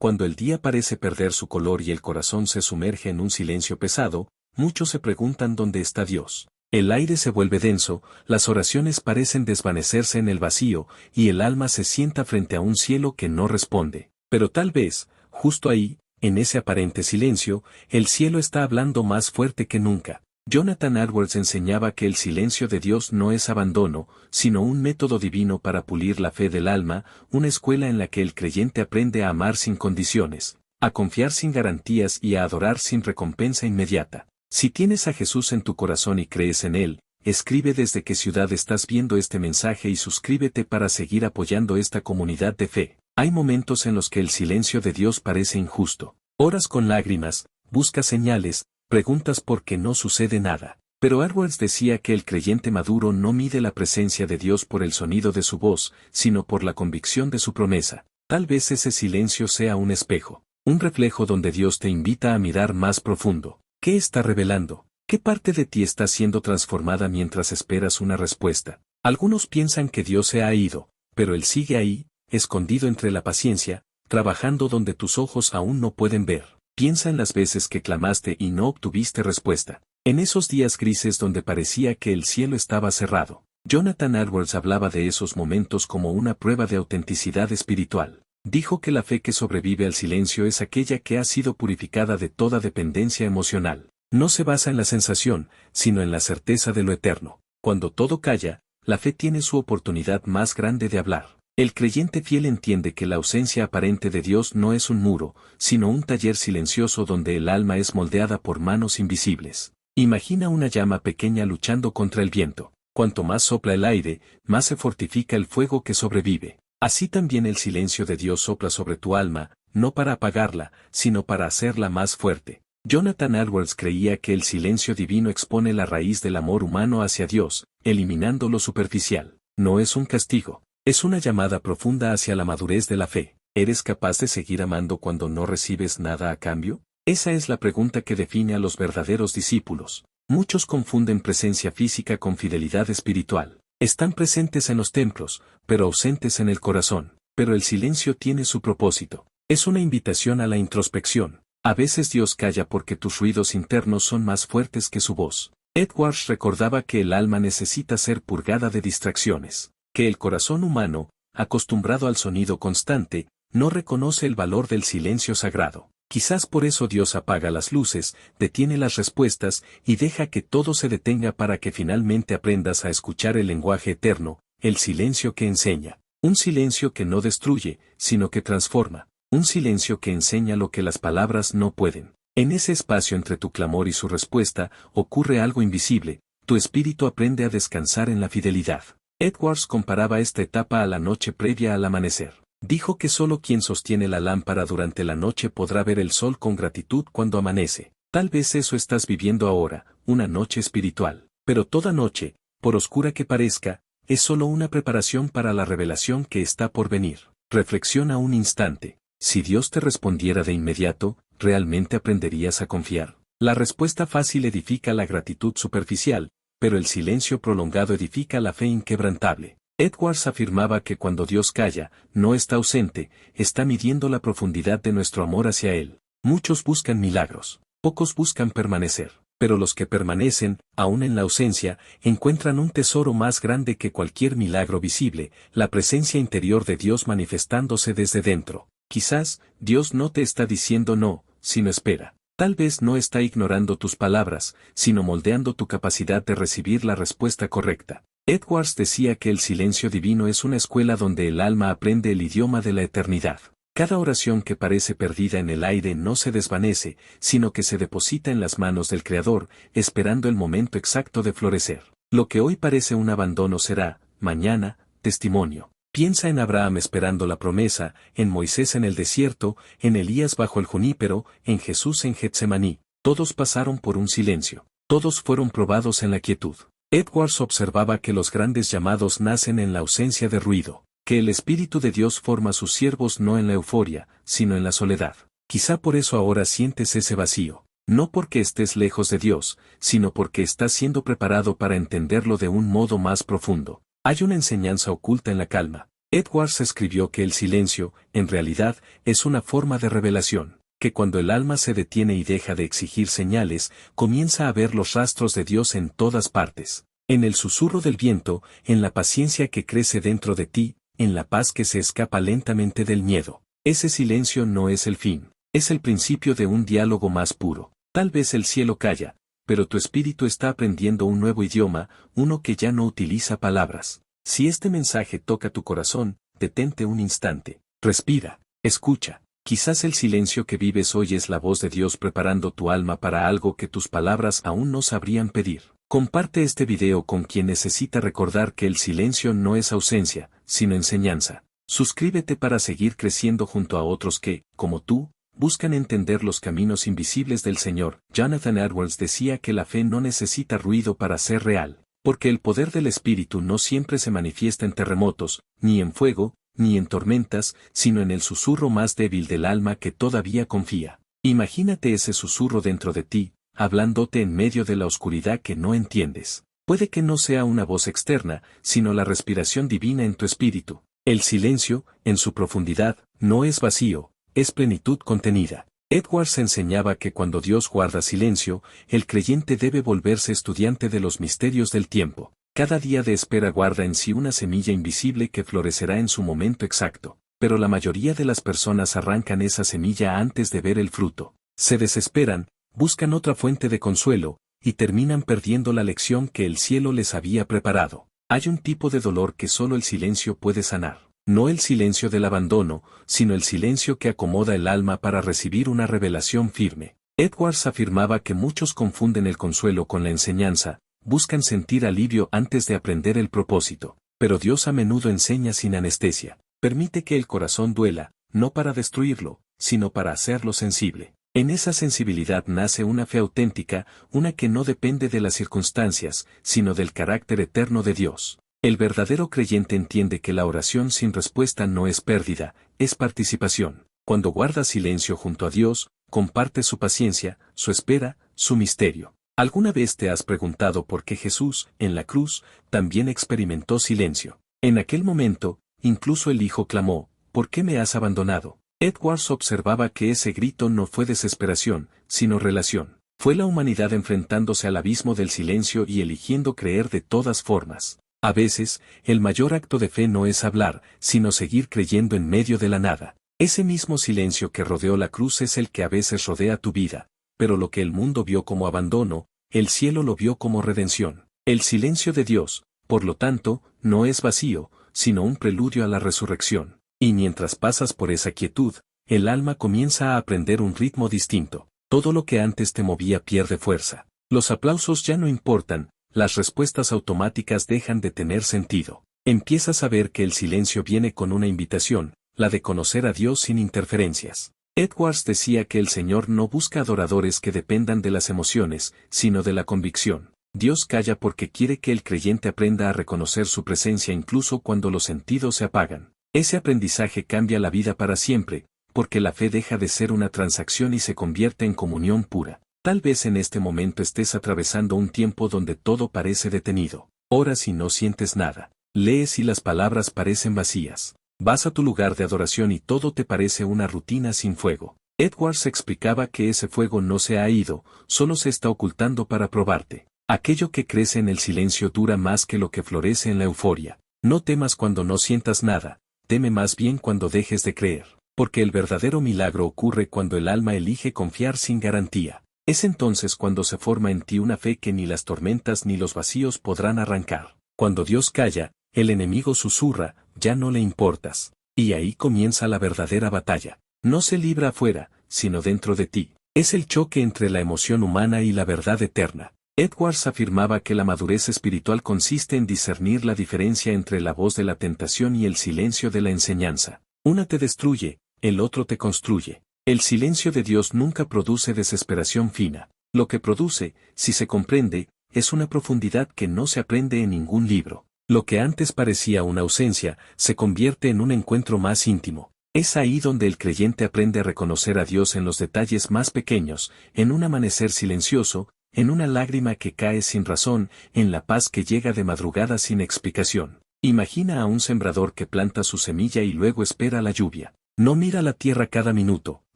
Cuando el día parece perder su color y el corazón se sumerge en un silencio pesado, muchos se preguntan dónde está Dios. El aire se vuelve denso, las oraciones parecen desvanecerse en el vacío, y el alma se sienta frente a un cielo que no responde. Pero tal vez, justo ahí, en ese aparente silencio, el cielo está hablando más fuerte que nunca. Jonathan Edwards enseñaba que el silencio de Dios no es abandono, sino un método divino para pulir la fe del alma, una escuela en la que el creyente aprende a amar sin condiciones, a confiar sin garantías y a adorar sin recompensa inmediata. Si tienes a Jesús en tu corazón y crees en Él, escribe desde qué ciudad estás viendo este mensaje y suscríbete para seguir apoyando esta comunidad de fe. Hay momentos en los que el silencio de Dios parece injusto. Oras con lágrimas, buscas señales, preguntas por qué no sucede nada. Pero Edwards decía que el creyente maduro no mide la presencia de Dios por el sonido de su voz, sino por la convicción de su promesa. Tal vez ese silencio sea un espejo, un reflejo donde Dios te invita a mirar más profundo. ¿Qué está revelando? ¿Qué parte de ti está siendo transformada mientras esperas una respuesta? Algunos piensan que Dios se ha ido, pero Él sigue ahí, escondido entre la paciencia, trabajando donde tus ojos aún no pueden ver. Piensa en las veces que clamaste y no obtuviste respuesta. En esos días grises donde parecía que el cielo estaba cerrado. Jonathan Edwards hablaba de esos momentos como una prueba de autenticidad espiritual. Dijo que la fe que sobrevive al silencio es aquella que ha sido purificada de toda dependencia emocional. No se basa en la sensación, sino en la certeza de lo eterno. Cuando todo calla, la fe tiene su oportunidad más grande de hablar. El creyente fiel entiende que la ausencia aparente de Dios no es un muro, sino un taller silencioso donde el alma es moldeada por manos invisibles. Imagina una llama pequeña luchando contra el viento. Cuanto más sopla el aire, más se fortifica el fuego que sobrevive. Así también el silencio de Dios sopla sobre tu alma, no para apagarla, sino para hacerla más fuerte. Jonathan Edwards creía que el silencio divino expone la raíz del amor humano hacia Dios, eliminando lo superficial. No es un castigo. Es una llamada profunda hacia la madurez de la fe. ¿Eres capaz de seguir amando cuando no recibes nada a cambio? Esa es la pregunta que define a los verdaderos discípulos. Muchos confunden presencia física con fidelidad espiritual. Están presentes en los templos, pero ausentes en el corazón. Pero el silencio tiene su propósito. Es una invitación a la introspección. A veces Dios calla porque tus ruidos internos son más fuertes que su voz. Edwards recordaba que el alma necesita ser purgada de distracciones. Que el corazón humano, acostumbrado al sonido constante, no reconoce el valor del silencio sagrado. Quizás por eso Dios apaga las luces, detiene las respuestas y deja que todo se detenga para que finalmente aprendas a escuchar el lenguaje eterno, el silencio que enseña. Un silencio que no destruye, sino que transforma. Un silencio que enseña lo que las palabras no pueden. En ese espacio entre tu clamor y su respuesta, ocurre algo invisible, tu espíritu aprende a descansar en la fidelidad. Edwards comparaba esta etapa a la noche previa al amanecer. Dijo que solo quien sostiene la lámpara durante la noche podrá ver el sol con gratitud cuando amanece. Tal vez eso estás viviendo ahora, una noche espiritual. Pero toda noche, por oscura que parezca, es solo una preparación para la revelación que está por venir. Reflexiona un instante. Si Dios te respondiera de inmediato, ¿realmente aprenderías a confiar? La respuesta fácil edifica la gratitud superficial, pero el silencio prolongado edifica la fe inquebrantable. Edwards afirmaba que cuando Dios calla, no está ausente, está midiendo la profundidad de nuestro amor hacia Él. Muchos buscan milagros, pocos buscan permanecer, pero los que permanecen, aun en la ausencia, encuentran un tesoro más grande que cualquier milagro visible, la presencia interior de Dios manifestándose desde dentro. Quizás, Dios no te está diciendo no, sino espera. Tal vez no está ignorando tus palabras, sino moldeando tu capacidad de recibir la respuesta correcta. Edwards decía que el silencio divino es una escuela donde el alma aprende el idioma de la eternidad. Cada oración que parece perdida en el aire no se desvanece, sino que se deposita en las manos del Creador, esperando el momento exacto de florecer. Lo que hoy parece un abandono será, mañana, testimonio. Piensa en Abraham esperando la promesa, en Moisés en el desierto, en Elías bajo el junípero, en Jesús en Getsemaní. Todos pasaron por un silencio. Todos fueron probados en la quietud. Edwards observaba que los grandes llamados nacen en la ausencia de ruido, que el Espíritu de Dios forma a sus siervos no en la euforia, sino en la soledad. Quizá por eso ahora sientes ese vacío. No porque estés lejos de Dios, sino porque estás siendo preparado para entenderlo de un modo más profundo. Hay una enseñanza oculta en la calma. Edwards escribió que el silencio, en realidad, es una forma de revelación, que cuando el alma se detiene y deja de exigir señales, comienza a ver los rastros de Dios en todas partes, en el susurro del viento, en la paciencia que crece dentro de ti, en la paz que se escapa lentamente del miedo. Ese silencio no es el fin, es el principio de un diálogo más puro. Tal vez el cielo calla, pero tu espíritu está aprendiendo un nuevo idioma, uno que ya no utiliza palabras. Si este mensaje toca tu corazón, detente un instante, respira, escucha. Quizás el silencio que vives hoy es la voz de Dios preparando tu alma para algo que tus palabras aún no sabrían pedir. Comparte este video con quien necesita recordar que el silencio no es ausencia, sino enseñanza. Suscríbete para seguir creciendo junto a otros que, como tú, buscan entender los caminos invisibles del Señor. Jonathan Edwards decía que la fe no necesita ruido para ser real, porque el poder del Espíritu no siempre se manifiesta en terremotos, ni en fuego, ni en tormentas, sino en el susurro más débil del alma que todavía confía. Imagínate ese susurro dentro de ti, hablándote en medio de la oscuridad que no entiendes. Puede que no sea una voz externa, sino la respiración divina en tu espíritu. El silencio, en su profundidad, no es vacío, es plenitud contenida. Edwards enseñaba que cuando Dios guarda silencio, el creyente debe volverse estudiante de los misterios del tiempo. Cada día de espera guarda en sí una semilla invisible que florecerá en su momento exacto, pero la mayoría de las personas arrancan esa semilla antes de ver el fruto. Se desesperan, buscan otra fuente de consuelo, y terminan perdiendo la lección que el cielo les había preparado. Hay un tipo de dolor que solo el silencio puede sanar. No el silencio del abandono, sino el silencio que acomoda el alma para recibir una revelación firme. Edwards afirmaba que muchos confunden el consuelo con la enseñanza, buscan sentir alivio antes de aprender el propósito, pero Dios a menudo enseña sin anestesia. Permite que el corazón duela, no para destruirlo, sino para hacerlo sensible. En esa sensibilidad nace una fe auténtica, una que no depende de las circunstancias, sino del carácter eterno de Dios. El verdadero creyente entiende que la oración sin respuesta no es pérdida, es participación. Cuando guarda silencio junto a Dios, comparte su paciencia, su espera, su misterio. ¿Alguna vez te has preguntado por qué Jesús, en la cruz, también experimentó silencio? En aquel momento, incluso el Hijo clamó, ¿por qué me has abandonado? Edwards observaba que ese grito no fue desesperación, sino relación. Fue la humanidad enfrentándose al abismo del silencio y eligiendo creer de todas formas. A veces, el mayor acto de fe no es hablar, sino seguir creyendo en medio de la nada. Ese mismo silencio que rodeó la cruz es el que a veces rodea tu vida, pero lo que el mundo vio como abandono, el cielo lo vio como redención. El silencio de Dios, por lo tanto, no es vacío, sino un preludio a la resurrección. Y mientras pasas por esa quietud, el alma comienza a aprender un ritmo distinto. Todo lo que antes te movía pierde fuerza. Los aplausos ya no importan. Las respuestas automáticas dejan de tener sentido. Empiezas a ver que el silencio viene con una invitación, la de conocer a Dios sin interferencias. Edwards decía que el Señor no busca adoradores que dependan de las emociones, sino de la convicción. Dios calla porque quiere que el creyente aprenda a reconocer su presencia incluso cuando los sentidos se apagan. Ese aprendizaje cambia la vida para siempre, porque la fe deja de ser una transacción y se convierte en comunión pura. Tal vez en este momento estés atravesando un tiempo donde todo parece detenido. Oras y no sientes nada. Lees y las palabras parecen vacías. Vas a tu lugar de adoración y todo te parece una rutina sin fuego. Edwards explicaba que ese fuego no se ha ido, solo se está ocultando para probarte. Aquello que crece en el silencio dura más que lo que florece en la euforia. No temas cuando no sientas nada, teme más bien cuando dejes de creer. Porque el verdadero milagro ocurre cuando el alma elige confiar sin garantía. Es entonces cuando se forma en ti una fe que ni las tormentas ni los vacíos podrán arrancar. Cuando Dios calla, el enemigo susurra, ya no le importas. Y ahí comienza la verdadera batalla. No se libra afuera, sino dentro de ti. Es el choque entre la emoción humana y la verdad eterna. Edwards afirmaba que la madurez espiritual consiste en discernir la diferencia entre la voz de la tentación y el silencio de la enseñanza. Una te destruye, el otro te construye. El silencio de Dios nunca produce desesperación fina. Lo que produce, si se comprende, es una profundidad que no se aprende en ningún libro. Lo que antes parecía una ausencia, se convierte en un encuentro más íntimo. Es ahí donde el creyente aprende a reconocer a Dios en los detalles más pequeños, en un amanecer silencioso, en una lágrima que cae sin razón, en la paz que llega de madrugada sin explicación. Imagina a un sembrador que planta su semilla y luego espera la lluvia. No mira la tierra cada minuto,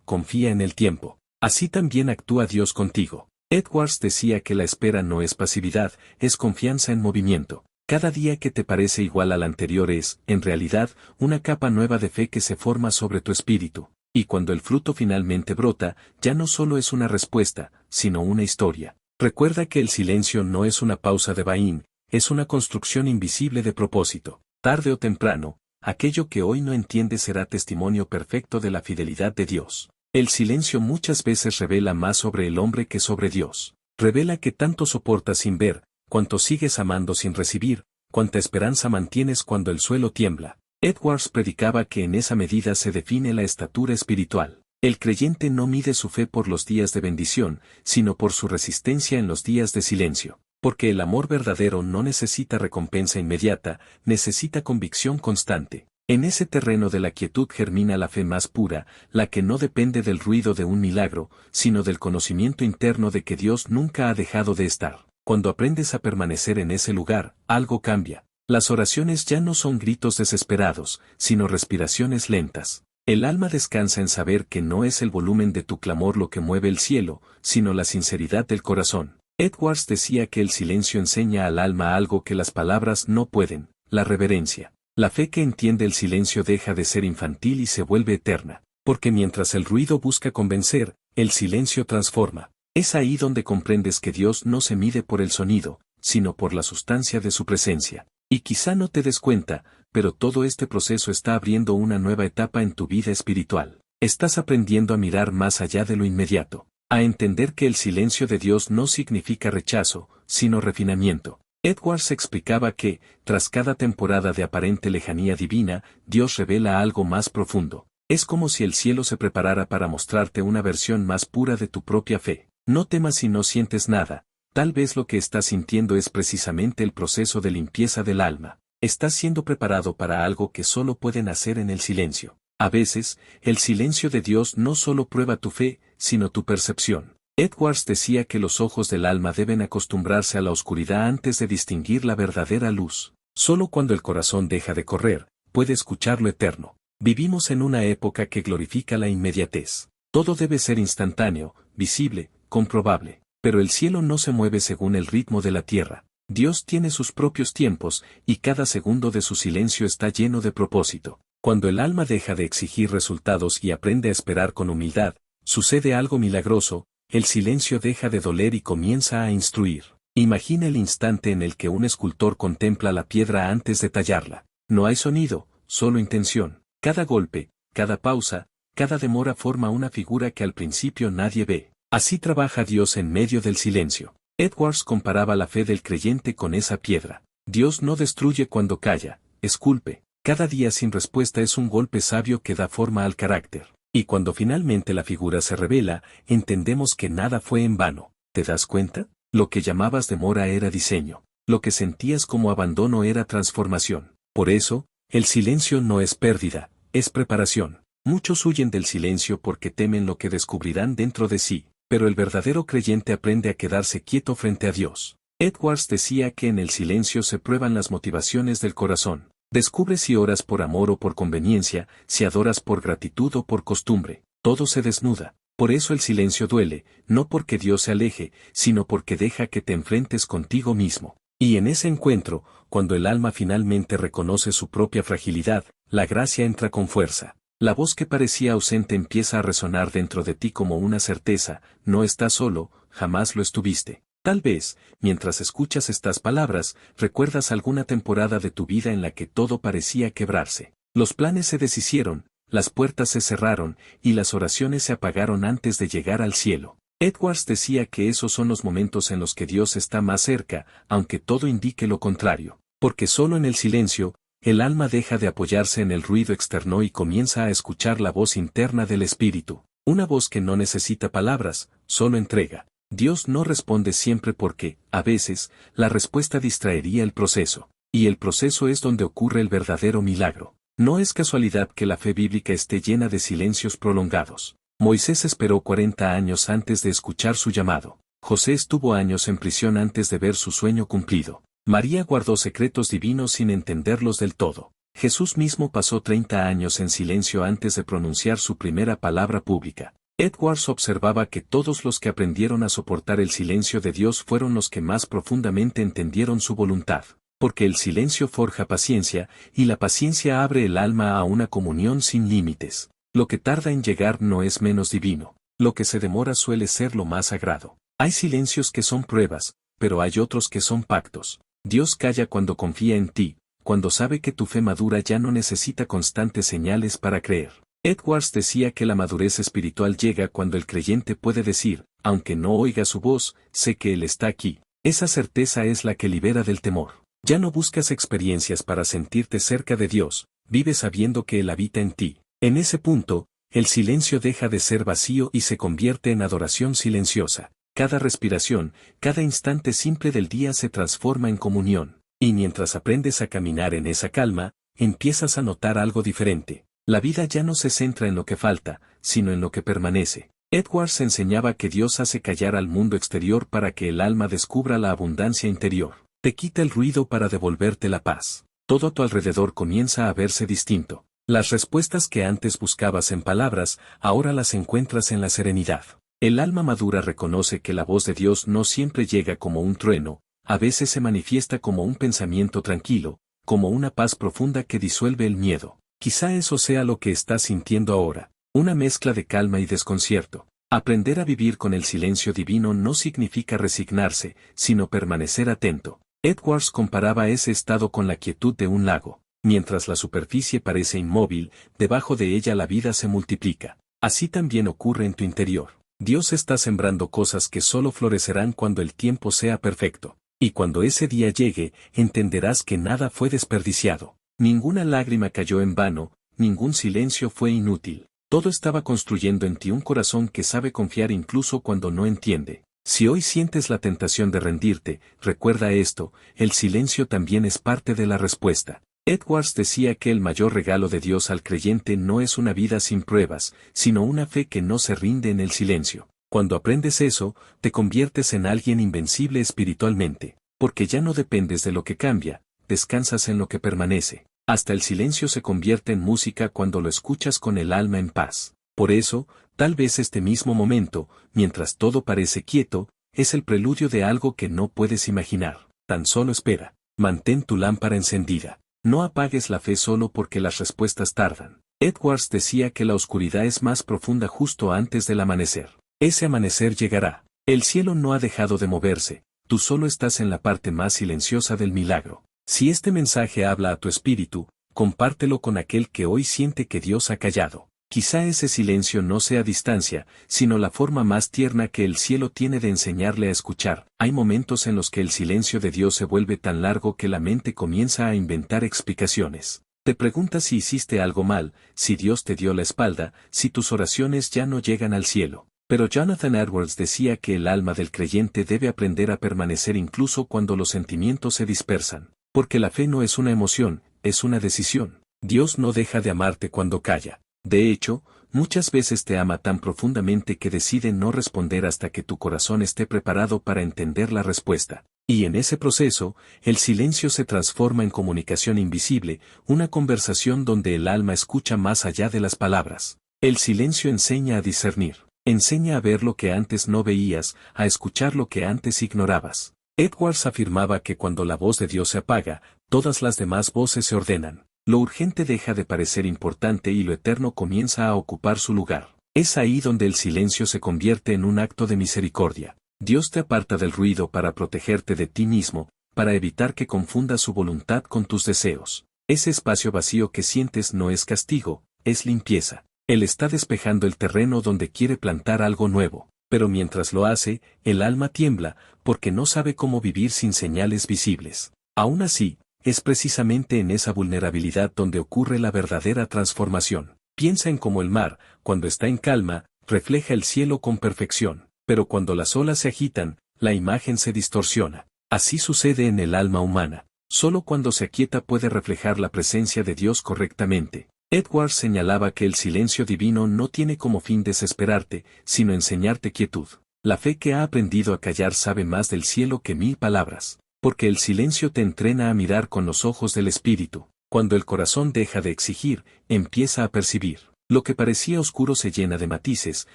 confía en el tiempo. Así también actúa Dios contigo. Edwards decía que la espera no es pasividad, es confianza en movimiento. Cada día que te parece igual al anterior es, en realidad, una capa nueva de fe que se forma sobre tu espíritu. Y cuando el fruto finalmente brota, ya no solo es una respuesta, sino una historia. Recuerda que el silencio no es una pausa de vaín, es una construcción invisible de propósito. Tarde o temprano, aquello que hoy no entiendes será testimonio perfecto de la fidelidad de Dios. El silencio muchas veces revela más sobre el hombre que sobre Dios. Revela que tanto soportas sin ver, cuánto sigues amando sin recibir, cuánta esperanza mantienes cuando el suelo tiembla. Edwards predicaba que en esa medida se define la estatura espiritual. El creyente no mide su fe por los días de bendición, sino por su resistencia en los días de silencio. Porque el amor verdadero no necesita recompensa inmediata, necesita convicción constante. En ese terreno de la quietud germina la fe más pura, la que no depende del ruido de un milagro, sino del conocimiento interno de que Dios nunca ha dejado de estar. Cuando aprendes a permanecer en ese lugar, algo cambia. Las oraciones ya no son gritos desesperados, sino respiraciones lentas. El alma descansa en saber que no es el volumen de tu clamor lo que mueve el cielo, sino la sinceridad del corazón. Edwards decía que el silencio enseña al alma algo que las palabras no pueden, la reverencia. La fe que entiende el silencio deja de ser infantil y se vuelve eterna, porque mientras el ruido busca convencer, el silencio transforma. Es ahí donde comprendes que Dios no se mide por el sonido, sino por la sustancia de su presencia. Y quizá no te des cuenta, pero todo este proceso está abriendo una nueva etapa en tu vida espiritual. Estás aprendiendo a mirar más allá de lo inmediato, a entender que el silencio de Dios no significa rechazo, sino refinamiento. Edwards explicaba que, tras cada temporada de aparente lejanía divina, Dios revela algo más profundo. Es como si el cielo se preparara para mostrarte una versión más pura de tu propia fe. No temas si no sientes nada, tal vez lo que estás sintiendo es precisamente el proceso de limpieza del alma. Estás siendo preparado para algo que solo pueden hacer en el silencio. A veces, el silencio de Dios no solo prueba tu fe, sino tu percepción. Edwards decía que los ojos del alma deben acostumbrarse a la oscuridad antes de distinguir la verdadera luz. Solo cuando el corazón deja de correr, puede escuchar lo eterno. Vivimos en una época que glorifica la inmediatez. Todo debe ser instantáneo, visible, comprobable. Pero el cielo no se mueve según el ritmo de la tierra. Dios tiene sus propios tiempos, y cada segundo de su silencio está lleno de propósito. Cuando el alma deja de exigir resultados y aprende a esperar con humildad, sucede algo milagroso. El silencio deja de doler y comienza a instruir. Imagina el instante en el que un escultor contempla la piedra antes de tallarla. No hay sonido, solo intención. Cada golpe, cada pausa, cada demora forma una figura que al principio nadie ve. Así trabaja Dios en medio del silencio. Edwards comparaba la fe del creyente con esa piedra. Dios no destruye cuando calla, esculpe. Cada día sin respuesta es un golpe sabio que da forma al carácter. Y cuando finalmente la figura se revela, entendemos que nada fue en vano. ¿Te das cuenta? Lo que llamabas demora era diseño. Lo que sentías como abandono era transformación. Por eso, el silencio no es pérdida, es preparación. Muchos huyen del silencio porque temen lo que descubrirán dentro de sí, pero el verdadero creyente aprende a quedarse quieto frente a Dios. Edwards decía que en el silencio se prueban las motivaciones del corazón. Descubre si oras por amor o por conveniencia, si adoras por gratitud o por costumbre. Todo se desnuda. Por eso el silencio duele, no porque Dios se aleje, sino porque deja que te enfrentes contigo mismo. Y en ese encuentro, cuando el alma finalmente reconoce su propia fragilidad, la gracia entra con fuerza. La voz que parecía ausente empieza a resonar dentro de ti como una certeza: no estás solo, jamás lo estuviste. Tal vez, mientras escuchas estas palabras, recuerdas alguna temporada de tu vida en la que todo parecía quebrarse. Los planes se deshicieron, las puertas se cerraron, y las oraciones se apagaron antes de llegar al cielo. Edwards decía que esos son los momentos en los que Dios está más cerca, aunque todo indique lo contrario. Porque solo en el silencio, el alma deja de apoyarse en el ruido externo y comienza a escuchar la voz interna del Espíritu. Una voz que no necesita palabras, solo entrega. Dios no responde siempre porque, a veces, la respuesta distraería el proceso. Y el proceso es donde ocurre el verdadero milagro. No es casualidad que la fe bíblica esté llena de silencios prolongados. Moisés esperó 40 años antes de escuchar su llamado. José estuvo años en prisión antes de ver su sueño cumplido. María guardó secretos divinos sin entenderlos del todo. Jesús mismo pasó 30 años en silencio antes de pronunciar su primera palabra pública. Edwards observaba que todos los que aprendieron a soportar el silencio de Dios fueron los que más profundamente entendieron su voluntad, porque el silencio forja paciencia, y la paciencia abre el alma a una comunión sin límites. Lo que tarda en llegar no es menos divino, lo que se demora suele ser lo más sagrado. Hay silencios que son pruebas, pero hay otros que son pactos. Dios calla cuando confía en ti, cuando sabe que tu fe madura ya no necesita constantes señales para creer. Edwards decía que la madurez espiritual llega cuando el creyente puede decir, aunque no oiga su voz, sé que Él está aquí. Esa certeza es la que libera del temor. Ya no buscas experiencias para sentirte cerca de Dios, vives sabiendo que Él habita en ti. En ese punto, el silencio deja de ser vacío y se convierte en adoración silenciosa. Cada respiración, cada instante simple del día se transforma en comunión. Y mientras aprendes a caminar en esa calma, empiezas a notar algo diferente. La vida ya no se centra en lo que falta, sino en lo que permanece. Edwards enseñaba que Dios hace callar al mundo exterior para que el alma descubra la abundancia interior. Te quita el ruido para devolverte la paz. Todo a tu alrededor comienza a verse distinto. Las respuestas que antes buscabas en palabras, ahora las encuentras en la serenidad. El alma madura reconoce que la voz de Dios no siempre llega como un trueno, a veces se manifiesta como un pensamiento tranquilo, como una paz profunda que disuelve el miedo. Quizá eso sea lo que estás sintiendo ahora, una mezcla de calma y desconcierto. Aprender a vivir con el silencio divino no significa resignarse, sino permanecer atento. Edwards comparaba ese estado con la quietud de un lago. Mientras la superficie parece inmóvil, debajo de ella la vida se multiplica. Así también ocurre en tu interior. Dios está sembrando cosas que solo florecerán cuando el tiempo sea perfecto. Y cuando ese día llegue, entenderás que nada fue desperdiciado. Ninguna lágrima cayó en vano, ningún silencio fue inútil. Todo estaba construyendo en ti un corazón que sabe confiar incluso cuando no entiende. Si hoy sientes la tentación de rendirte, recuerda esto, el silencio también es parte de la respuesta. Edwards decía que el mayor regalo de Dios al creyente no es una vida sin pruebas, sino una fe que no se rinde en el silencio. Cuando aprendes eso, te conviertes en alguien invencible espiritualmente, porque ya no dependes de lo que cambia, descansas en lo que permanece. Hasta el silencio se convierte en música cuando lo escuchas con el alma en paz. Por eso, tal vez este mismo momento, mientras todo parece quieto, es el preludio de algo que no puedes imaginar. Tan solo espera. Mantén tu lámpara encendida. No apagues la fe solo porque las respuestas tardan. Edwards decía que la oscuridad es más profunda justo antes del amanecer. Ese amanecer llegará. El cielo no ha dejado de moverse, tú solo estás en la parte más silenciosa del milagro. Si este mensaje habla a tu espíritu, compártelo con aquel que hoy siente que Dios ha callado. Quizá ese silencio no sea distancia, sino la forma más tierna que el cielo tiene de enseñarle a escuchar. Hay momentos en los que el silencio de Dios se vuelve tan largo que la mente comienza a inventar explicaciones. Te preguntas si hiciste algo mal, si Dios te dio la espalda, si tus oraciones ya no llegan al cielo. Pero Jonathan Edwards decía que el alma del creyente debe aprender a permanecer incluso cuando los sentimientos se dispersan. Porque la fe no es una emoción, es una decisión. Dios no deja de amarte cuando calla. De hecho, muchas veces te ama tan profundamente que decide no responder hasta que tu corazón esté preparado para entender la respuesta. Y en ese proceso, el silencio se transforma en comunicación invisible, una conversación donde el alma escucha más allá de las palabras. El silencio enseña a discernir. Enseña a ver lo que antes no veías, a escuchar lo que antes ignorabas. Edwards afirmaba que cuando la voz de Dios se apaga, todas las demás voces se ordenan. Lo urgente deja de parecer importante y lo eterno comienza a ocupar su lugar. Es ahí donde el silencio se convierte en un acto de misericordia. Dios te aparta del ruido para protegerte de ti mismo, para evitar que confundas su voluntad con tus deseos. Ese espacio vacío que sientes no es castigo, es limpieza. Él está despejando el terreno donde quiere plantar algo nuevo. Pero mientras lo hace, el alma tiembla, porque no sabe cómo vivir sin señales visibles. Aún así, es precisamente en esa vulnerabilidad donde ocurre la verdadera transformación. Piensa en cómo el mar, cuando está en calma, refleja el cielo con perfección, pero cuando las olas se agitan, la imagen se distorsiona. Así sucede en el alma humana. Solo cuando se aquieta puede reflejar la presencia de Dios correctamente. Edwards señalaba que el silencio divino no tiene como fin desesperarte, sino enseñarte quietud. La fe que ha aprendido a callar sabe más del cielo que 1000 palabras. Porque el silencio te entrena a mirar con los ojos del espíritu. Cuando el corazón deja de exigir, empieza a percibir. Lo que parecía oscuro se llena de matices,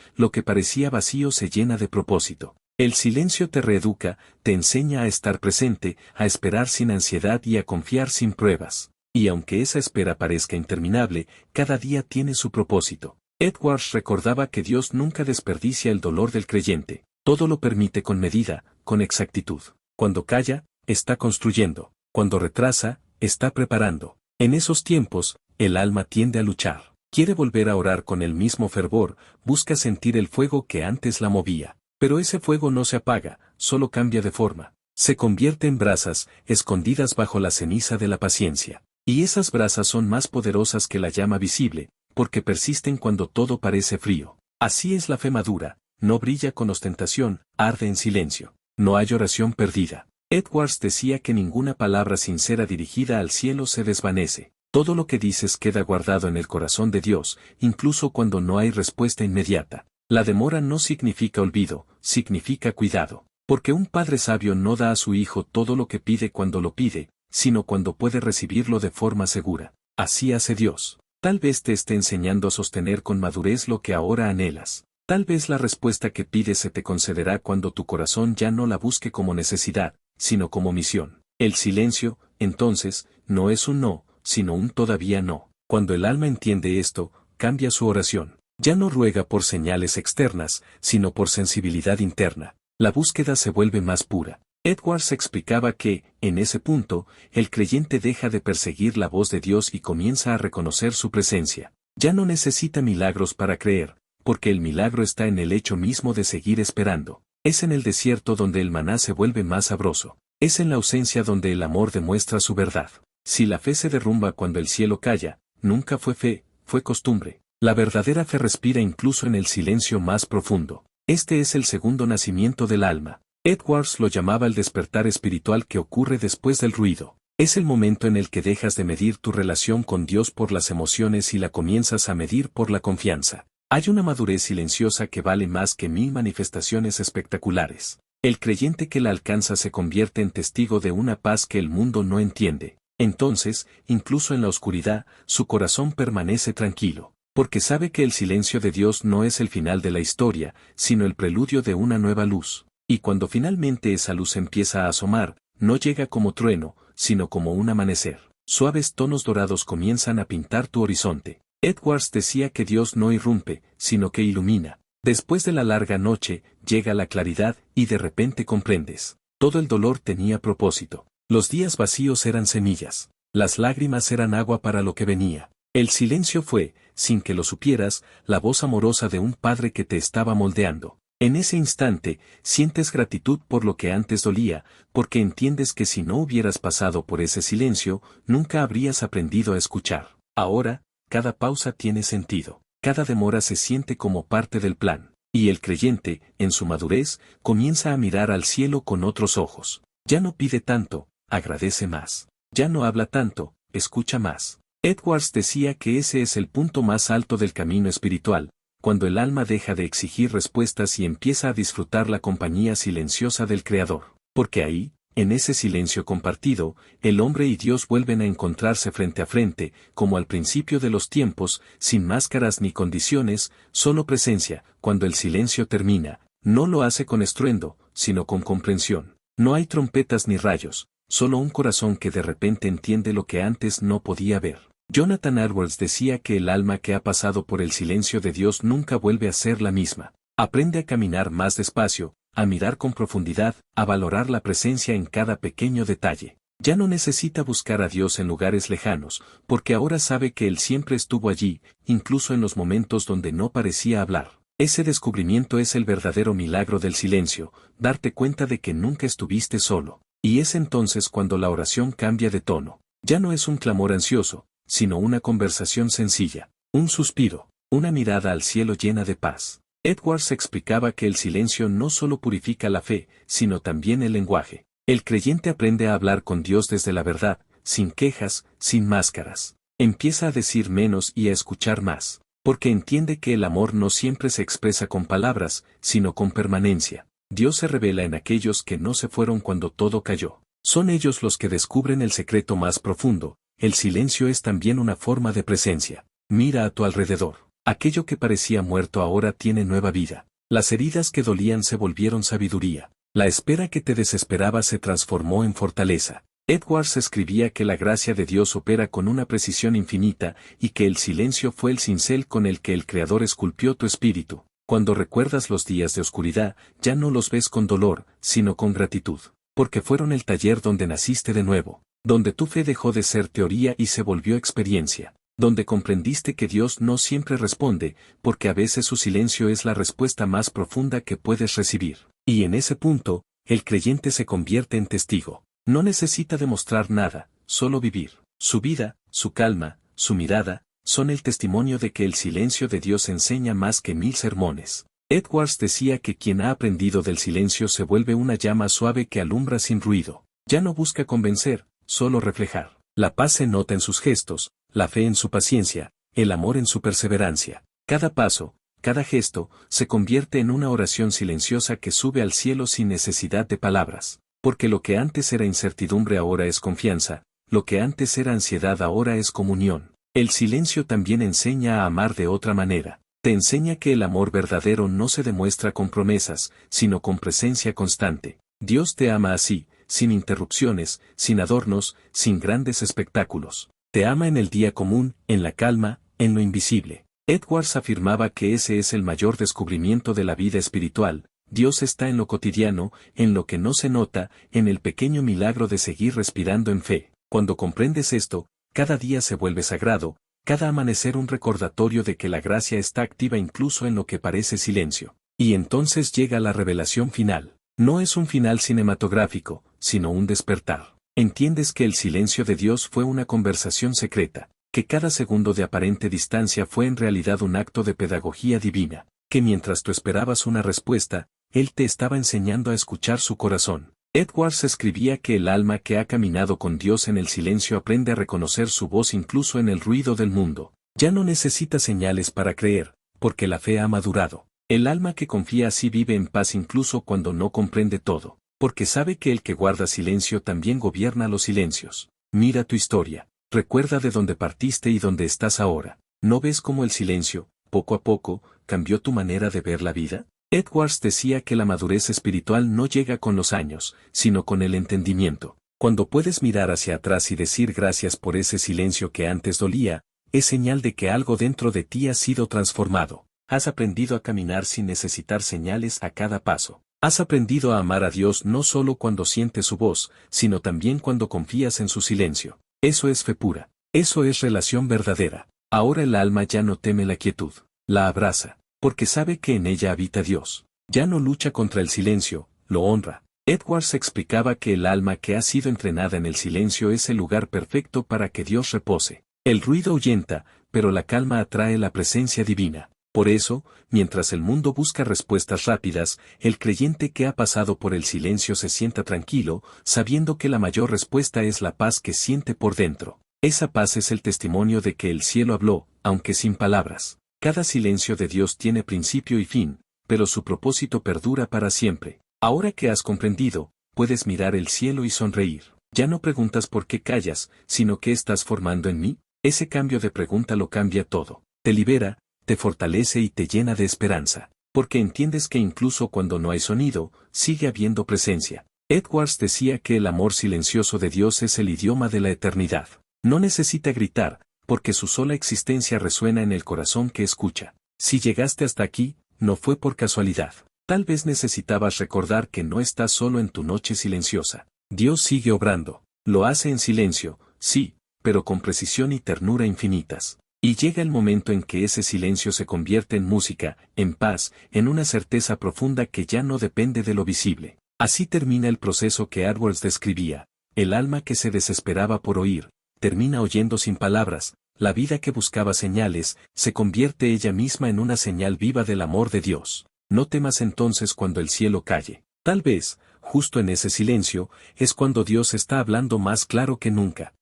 lo que parecía vacío se llena de propósito. El silencio te reeduca, te enseña a estar presente, a esperar sin ansiedad y a confiar sin pruebas. Y aunque esa espera parezca interminable, cada día tiene su propósito. Edwards recordaba que Dios nunca desperdicia el dolor del creyente, todo lo permite con medida, con exactitud. Cuando calla, está construyendo. Cuando retrasa, está preparando. En esos tiempos, el alma tiende a luchar. Quiere volver a orar con el mismo fervor, busca sentir el fuego que antes la movía. Pero ese fuego no se apaga, solo cambia de forma. Se convierte en brasas, escondidas bajo la ceniza de la paciencia. Y esas brasas son más poderosas que la llama visible, porque persisten cuando todo parece frío. Así es la fe madura, no brilla con ostentación, arde en silencio. No hay oración perdida. Edwards decía que ninguna palabra sincera dirigida al cielo se desvanece. Todo lo que dices queda guardado en el corazón de Dios, incluso cuando no hay respuesta inmediata. La demora no significa olvido, significa cuidado. Porque un padre sabio no da a su hijo todo lo que pide cuando lo pide, sino cuando puede recibirlo de forma segura. Así hace Dios. Tal vez te esté enseñando a sostener con madurez lo que ahora anhelas. Tal vez la respuesta que pides se te concederá cuando tu corazón ya no la busque como necesidad, sino como misión. El silencio, entonces, no es un no, sino un todavía no. Cuando el alma entiende esto, cambia su oración. Ya no ruega por señales externas, sino por sensibilidad interna. La búsqueda se vuelve más pura. Edwards explicaba que, en ese punto, el creyente deja de perseguir la voz de Dios y comienza a reconocer su presencia. Ya no necesita milagros para creer, porque el milagro está en el hecho mismo de seguir esperando. Es en el desierto donde el maná se vuelve más sabroso. Es en la ausencia donde el amor demuestra su verdad. Si la fe se derrumba cuando el cielo calla, nunca fue fe, fue costumbre. La verdadera fe respira incluso en el silencio más profundo. Este es el segundo nacimiento del alma. Edwards lo llamaba el despertar espiritual que ocurre después del ruido. Es el momento en el que dejas de medir tu relación con Dios por las emociones y la comienzas a medir por la confianza. Hay una madurez silenciosa que vale más que 1000 manifestaciones espectaculares. El creyente que la alcanza se convierte en testigo de una paz que el mundo no entiende. Entonces, incluso en la oscuridad, su corazón permanece tranquilo, porque sabe que el silencio de Dios no es el final de la historia, sino el preludio de una nueva luz. Y cuando finalmente esa luz empieza a asomar, no llega como trueno, sino como un amanecer. Suaves tonos dorados comienzan a pintar tu horizonte. Edwards decía que Dios no irrumpe, sino que ilumina. Después de la larga noche, llega la claridad y de repente comprendes. Todo el dolor tenía propósito. Los días vacíos eran semillas. Las lágrimas eran agua para lo que venía. El silencio fue, sin que lo supieras, la voz amorosa de un padre que te estaba moldeando. En ese instante, sientes gratitud por lo que antes dolía, porque entiendes que si no hubieras pasado por ese silencio, nunca habrías aprendido a escuchar. Ahora, cada pausa tiene sentido. Cada demora se siente como parte del plan. Y el creyente, en su madurez, comienza a mirar al cielo con otros ojos. Ya no pide tanto, agradece más. Ya no habla tanto, escucha más. Edwards decía que ese es el punto más alto del camino espiritual, cuando el alma deja de exigir respuestas y empieza a disfrutar la compañía silenciosa del Creador. Porque ahí, en ese silencio compartido, el hombre y Dios vuelven a encontrarse frente a frente, como al principio de los tiempos, sin máscaras ni condiciones, solo presencia. Cuando el silencio termina, no lo hace con estruendo, sino con comprensión. No hay trompetas ni rayos, solo un corazón que de repente entiende lo que antes no podía ver. Jonathan Edwards decía que el alma que ha pasado por el silencio de Dios nunca vuelve a ser la misma. Aprende a caminar más despacio, a mirar con profundidad, a valorar la presencia en cada pequeño detalle. Ya no necesita buscar a Dios en lugares lejanos, porque ahora sabe que Él siempre estuvo allí, incluso en los momentos donde no parecía hablar. Ese descubrimiento es el verdadero milagro del silencio, darte cuenta de que nunca estuviste solo. Y es entonces cuando la oración cambia de tono. Ya no es un clamor ansioso, sino una conversación sencilla, un suspiro, una mirada al cielo llena de paz. Edwards explicaba que el silencio no solo purifica la fe, sino también el lenguaje. El creyente aprende a hablar con Dios desde la verdad, sin quejas, sin máscaras. Empieza a decir menos y a escuchar más, porque entiende que el amor no siempre se expresa con palabras, sino con permanencia. Dios se revela en aquellos que no se fueron cuando todo cayó. Son ellos los que descubren el secreto más profundo. El silencio es también una forma de presencia. Mira a tu alrededor. Aquello que parecía muerto ahora tiene nueva vida. Las heridas que dolían se volvieron sabiduría. La espera que te desesperaba se transformó en fortaleza. Edwards escribía que la gracia de Dios opera con una precisión infinita y que el silencio fue el cincel con el que el Creador esculpió tu espíritu. Cuando recuerdas los días de oscuridad, ya no los ves con dolor, sino con gratitud. Porque fueron el taller donde naciste de nuevo, donde tu fe dejó de ser teoría y se volvió experiencia, donde comprendiste que Dios no siempre responde, porque a veces su silencio es la respuesta más profunda que puedes recibir. Y en ese punto, el creyente se convierte en testigo. No necesita demostrar nada, solo vivir. Su vida, su calma, su mirada, son el testimonio de que el silencio de Dios enseña más que 1000 sermones. Edwards decía que quien ha aprendido del silencio se vuelve una llama suave que alumbra sin ruido. Ya no busca convencer, solo reflejar. La paz se nota en sus gestos, la fe en su paciencia, el amor en su perseverancia. Cada paso, cada gesto, se convierte en una oración silenciosa que sube al cielo sin necesidad de palabras. Porque lo que antes era incertidumbre ahora es confianza, lo que antes era ansiedad ahora es comunión. El silencio también enseña a amar de otra manera. Te enseña que el amor verdadero no se demuestra con promesas, sino con presencia constante. Dios te ama así, sin interrupciones, sin adornos, sin grandes espectáculos. Te ama en el día común, en la calma, en lo invisible. Edwards afirmaba que ese es el mayor descubrimiento de la vida espiritual. Dios está en lo cotidiano, en lo que no se nota, en el pequeño milagro de seguir respirando en fe. Cuando comprendes esto, cada día se vuelve sagrado, cada amanecer un recordatorio de que la gracia está activa incluso en lo que parece silencio. Y entonces llega la revelación final. No es un final cinematográfico, sino un despertar. Entiendes que el silencio de Dios fue una conversación secreta, que cada segundo de aparente distancia fue en realidad un acto de pedagogía divina, que mientras tú esperabas una respuesta, Él te estaba enseñando a escuchar su corazón. Edwards escribía que el alma que ha caminado con Dios en el silencio aprende a reconocer su voz incluso en el ruido del mundo. Ya no necesita señales para creer, porque la fe ha madurado. El alma que confía así vive en paz incluso cuando no comprende todo, porque sabe que el que guarda silencio también gobierna los silencios. Mira tu historia, recuerda de dónde partiste y dónde estás ahora. ¿No ves cómo el silencio, poco a poco, cambió tu manera de ver la vida? Edwards decía que la madurez espiritual no llega con los años, sino con el entendimiento. Cuando puedes mirar hacia atrás y decir gracias por ese silencio que antes dolía, es señal de que algo dentro de ti ha sido transformado. Has aprendido a caminar sin necesitar señales a cada paso. Has aprendido a amar a Dios no solo cuando sientes su voz, sino también cuando confías en su silencio. Eso es fe pura. Eso es relación verdadera. Ahora el alma ya no teme la quietud. La abraza, porque sabe que en ella habita Dios. Ya no lucha contra el silencio, lo honra. Edwards explicaba que el alma que ha sido entrenada en el silencio es el lugar perfecto para que Dios repose. El ruido ahuyenta, pero la calma atrae la presencia divina. Por eso, mientras el mundo busca respuestas rápidas, el creyente que ha pasado por el silencio se sienta tranquilo, sabiendo que la mayor respuesta es la paz que siente por dentro. Esa paz es el testimonio de que el cielo habló, aunque sin palabras. Cada silencio de Dios tiene principio y fin, pero su propósito perdura para siempre. Ahora que has comprendido, puedes mirar el cielo y sonreír. Ya no preguntas por qué callas, sino qué estás formando en mí. Ese cambio de pregunta lo cambia todo. Te libera, te fortalece y te llena de esperanza. Porque entiendes que incluso cuando no hay sonido, sigue habiendo presencia. Edwards decía que el amor silencioso de Dios es el idioma de la eternidad. No necesita gritar, porque su sola existencia resuena en el corazón que escucha. Si llegaste hasta aquí, no fue por casualidad. Tal vez necesitabas recordar que no estás solo en tu noche silenciosa. Dios sigue obrando. Lo hace en silencio, sí, pero con precisión y ternura infinitas. Y llega el momento en que ese silencio se convierte en música, en paz, en una certeza profunda que ya no depende de lo visible. Así termina el proceso que Edwards describía. El alma que se desesperaba por oír, termina oyendo sin palabras. La vida que buscaba señales, se convierte ella misma en una señal viva del amor de Dios. No temas entonces cuando el cielo calle. Tal vez, justo en ese silencio, es cuando Dios está hablando más claro que nunca.